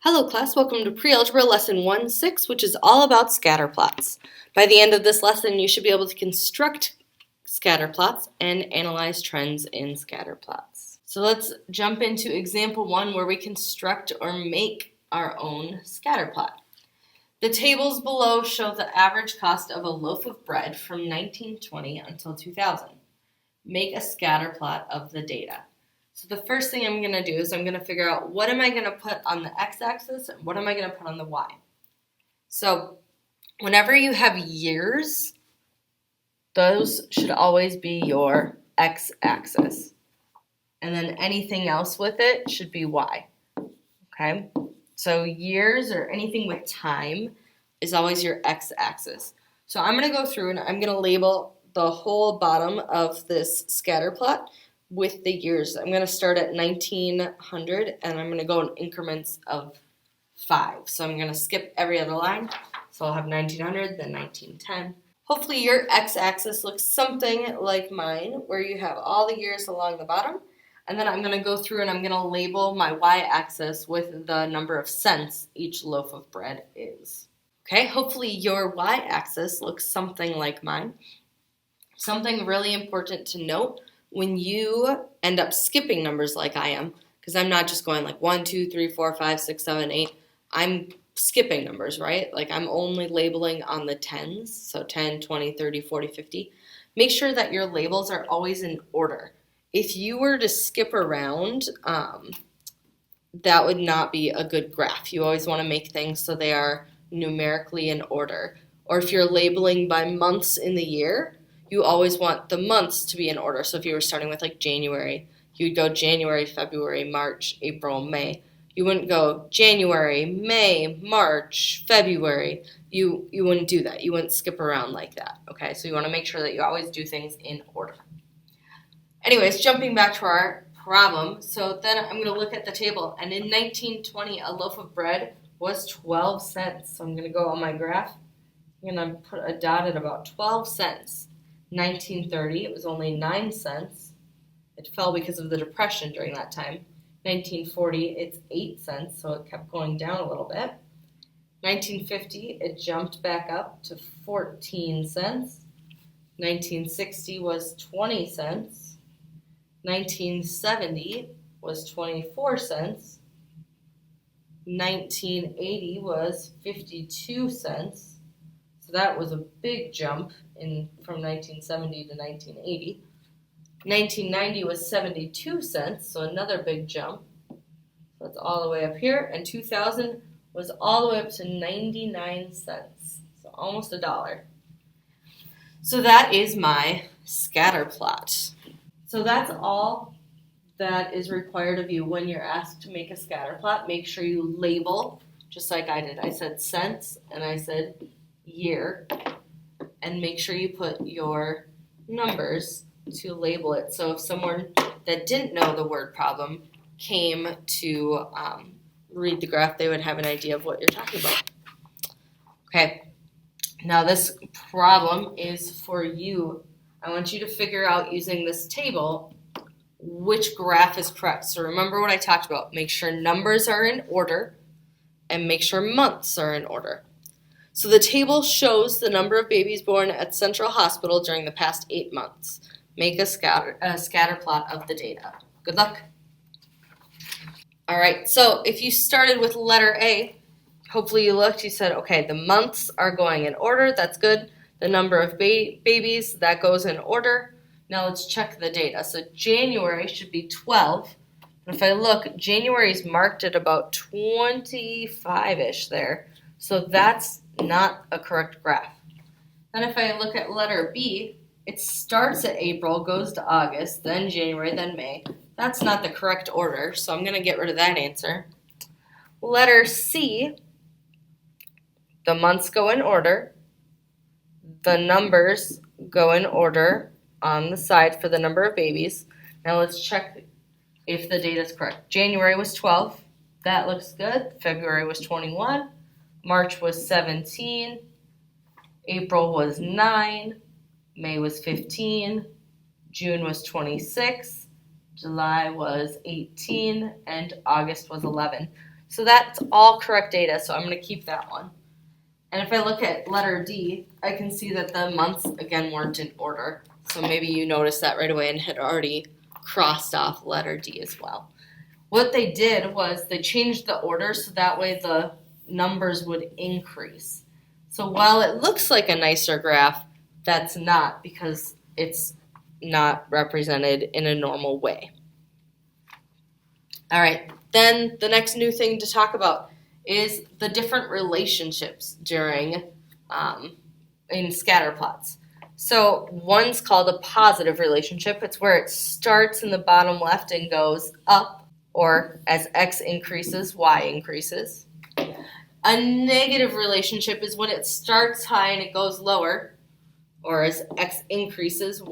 Hello class, welcome to Pre-Algebra Lesson 1-6, which is all about scatter plots. By the end of this lesson, you should be able to construct scatter plots and analyze trends in scatter plots. So let's jump into example 1 where we construct or make our own scatter plot. The tables below show the average cost of a loaf of bread from 1920 until 2000. Make a scatter plot of the data. So the first thing I'm going to do is I'm going to figure out what am I going to put on the x-axis and what am I going to put on the y. So whenever you have years, those should always be your x-axis. And then anything else with it should be y. Okay? So years or anything with time is always your x-axis. So I'm going to go through and I'm going to label the whole bottom of this scatter plot with the years. I'm going to start at 1900 and I'm going to go in increments of 5. So I'm going to skip every other line. So I'll have 1900, then 1910. Hopefully your x-axis looks something like mine, where you have all the years along the bottom. And then I'm going to go through and I'm going to label my y-axis with the number of cents each loaf of bread is. Okay, hopefully your y-axis looks something like mine. Something really important to note when you end up skipping numbers like I am, because I'm not just going like 1, 2, 3, 4, 5, 6, 7, 8. I'm skipping numbers, right? Like I'm only labeling on the tens, so 10, 20, 30, 40, 50. Make sure that your labels are always in order. If you were to skip around, that would not be a good graph. You always want to make things so they are numerically in order. Or if you're labeling by months in the year, you always want the months to be in order. So if you were starting with like January, you would go January, February, March, April, May. You wouldn't go January, May, March, February. You wouldn't do that. You wouldn't skip around like that. Okay, so you want to make sure that you always do things in order. Anyways, jumping back to our problem. So then I'm going to look at the table. And in 1920, a loaf of bread was 12 cents. So I'm going to go on my graph. I'm going to put a dot at about 12 cents. 1930, it was only 9 cents. It fell because of the Depression during that time. 1940, it's 8 cents, so it kept going down a little bit. 1950, it jumped back up to 14 cents. 1960 was 20 cents. 1970 was 24 cents. 1980 was 52 cents. So that was a big jump from 1970 to 1980. 1990 was 72 cents, so another big jump. So that's all the way up here. And 2000 was all the way up to 99 cents, so almost $1. So that is my scatter plot. So that's all that is required of you when you're asked to make a scatter plot. Make sure you label, just like I did. I said cents and I said year, and make sure you put your numbers to label it. So if someone that didn't know the word problem came to read the graph, they would have an idea of what you're talking about. Okay, now this problem is for you. I want you to figure out, using this table, which graph is correct. So remember what I talked about. Make sure numbers are in order and make sure months are in order. So the table shows the number of babies born at Central Hospital during the past 8 months. Make a scatter plot of the data. Good luck. All right, so if you started with letter A, hopefully you looked, you said, okay, the months are going in order. That's good. The number of babies, that goes in order. Now let's check the data. So January should be 12. And if I look, January is marked at about 25-ish there. So that's not a correct graph. Then if I look at letter B, it starts at April, goes to August, then January, then May. That's not the correct order, so I'm going to get rid of that answer. Letter C, the months go in order. The numbers go in order on the side for the number of babies. Now let's check if the data is correct. January was 12. That looks good. February was 21. March was 17, April was 9, May was 15, June was 26, July was 18, and August was 11. So that's all correct data, so I'm going to keep that one. And if I look at letter D, I can see that the months, again, weren't in order. So maybe you noticed that right away and had already crossed off letter D as well. What they did was they changed the order so that way the numbers would increase. So while it looks like a nicer graph, that's not, because it's not represented in a normal way. All right, then the next new thing to talk about is the different relationships during in scatter plots. So one's called a positive relationship. It's where it starts in the bottom left and goes up, or as x increases, y increases. A negative relationship is when it starts high and it goes lower, or as x increases,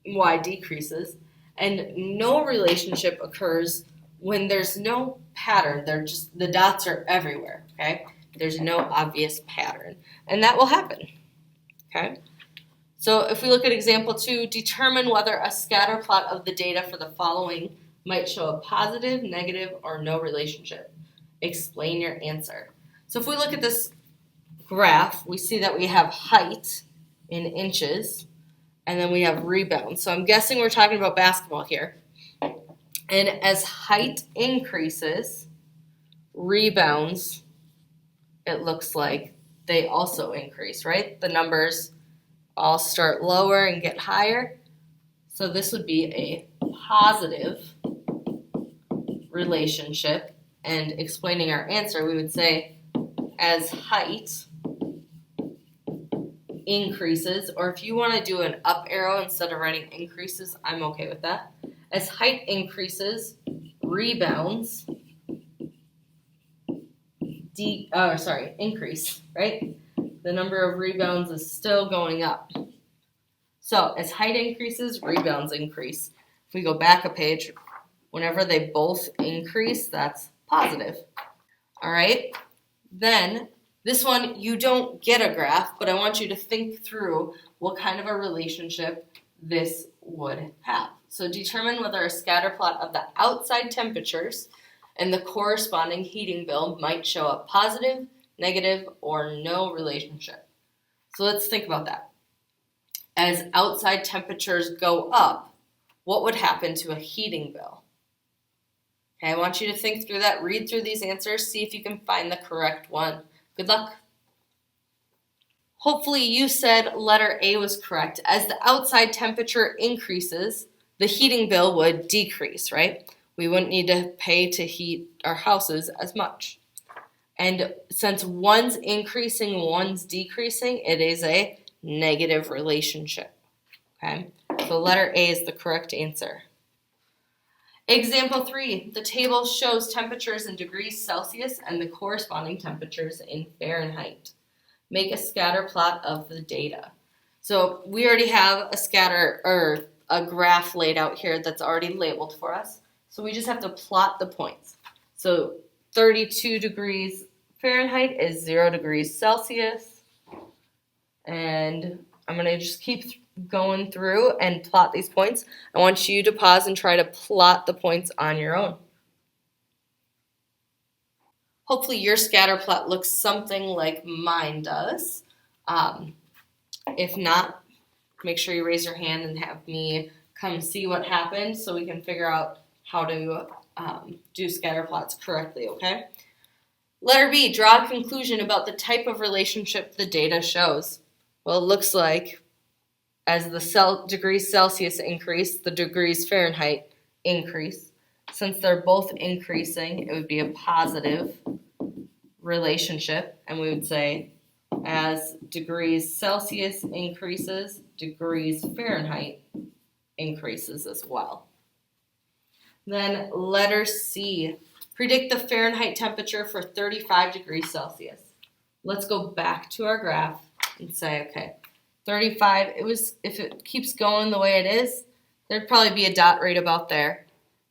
y decreases. And no relationship occurs when there's no pattern. They're just, the dots are everywhere, okay? There's no obvious pattern. And that will happen, okay? So if we look at example 2, determine whether a scatter plot of the data for the following might show a positive, negative, or no relationship. Explain your answer. So if we look at this graph, we see that we have height in inches, and then we have rebound. So I'm guessing we're talking about basketball here. And as height increases, rebounds, it looks like they also increase, right? The numbers all start lower and get higher. So this would be a positive relationship. And explaining our answer, we would say as height increases, or if you want to do an up arrow instead of writing increases, I'm okay with that. As height increases, rebounds increase, right? The number of rebounds is still going up. So as height increases, rebounds increase. If we go back a page, whenever they both increase, that's positive. All right? Then this one, you don't get a graph, but I want you to think through what kind of a relationship this would have. So determine whether a scatter plot of the outside temperatures and the corresponding heating bill might show a positive, negative, or no relationship. So let's think about that. As outside temperatures go up, what would happen to a heating bill? Okay, I want you to think through that, read through these answers, see if you can find the correct one. Good luck. Hopefully you said letter A was correct. As the outside temperature increases, the heating bill would decrease, right? We wouldn't need to pay to heat our houses as much. And since one's increasing, one's decreasing, it is a negative relationship, okay? So letter A is the correct answer. Example 3, the table shows temperatures in degrees Celsius and the corresponding temperatures in Fahrenheit. Make a scatter plot of the data. So we already have a scatter or a graph laid out here that's already labeled for us. So we just have to plot the points. So 32 degrees Fahrenheit is 0 degrees Celsius. And I'm going to just keep going through and plot these points. I want you to pause and try to plot the points on your own. Hopefully your scatter plot looks something like mine does. If not, make sure you raise your hand and have me come see what happened so we can figure out how to do scatter plots correctly, okay? Letter B, draw a conclusion about the type of relationship the data shows. Well, it looks like as the degrees Celsius increase, the degrees Fahrenheit increase. Since they're both increasing, it would be a positive relationship, and we would say as degrees Celsius increases, degrees Fahrenheit increases as well. Then letter C, predict the Fahrenheit temperature for 35 degrees Celsius. Let's go back to our graph and say, okay, 35, if it keeps going the way it is, there'd probably be a dot right about there.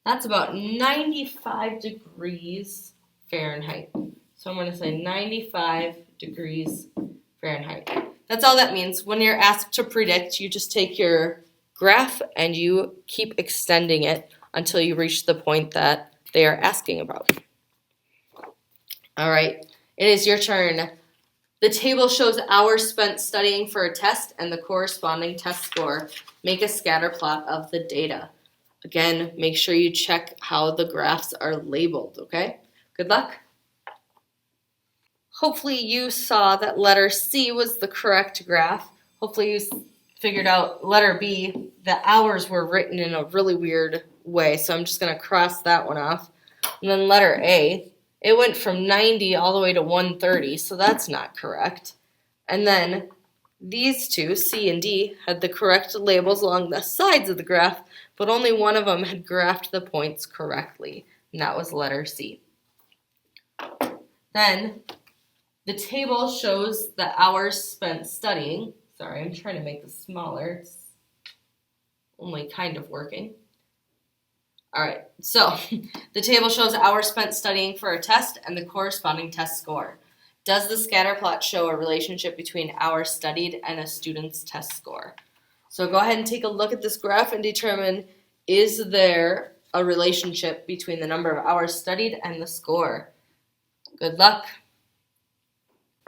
That's about 95 degrees Fahrenheit. So I'm going to say 95 degrees Fahrenheit. That's all that means. When you're asked to predict, you just take your graph and you keep extending it until you reach the point that they are asking about. All right, it is your turn. The table shows hours spent studying for a test and the corresponding test score. Make a scatter plot of the data. Again, make sure you check how the graphs are labeled, okay? Good luck. Hopefully you saw that letter C was the correct graph. Hopefully you figured out letter B, the hours were written in a really weird way, so I'm just going to cross that one off. And then letter A, it went from 90 all the way to 130, so that's not correct. And then these two, C and D, had the correct labels along the sides of the graph, but only one of them had graphed the points correctly, and that was letter C. Then the table shows the hours spent studying. Sorry, I'm trying to make this smaller. It's only kind of working. All right, so the table shows hours spent studying for a test and the corresponding test score. Does the scatter plot show a relationship between hours studied and a student's test score? So go ahead and take a look at this graph and determine, is there a relationship between the number of hours studied and the score? Good luck.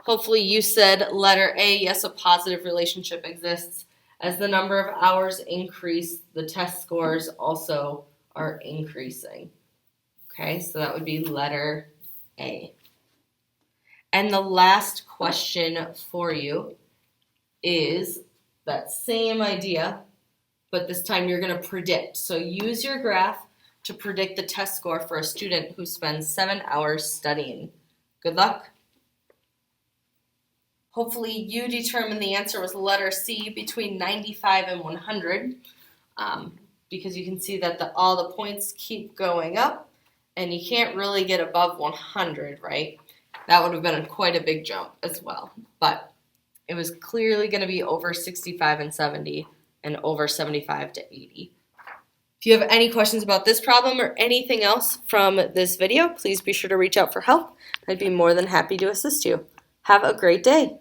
Hopefully you said letter A, yes, a positive relationship exists. As the number of hours increase, the test scores also are increasing. Okay, so that would be letter A. And the last question for you is that same idea, but this time you're going to predict. So use your graph to predict the test score for a student who spends 7 hours studying. Good luck. Hopefully you determined the answer was letter C, between 95 and 100, because you can see that all the points keep going up, and you can't really get above 100, right? That would have been quite a big jump as well, but it was clearly going to be over 65 and 70 and over 75 to 80. If you have any questions about this problem or anything else from this video, please be sure to reach out for help. I'd be more than happy to assist you. Have a great day.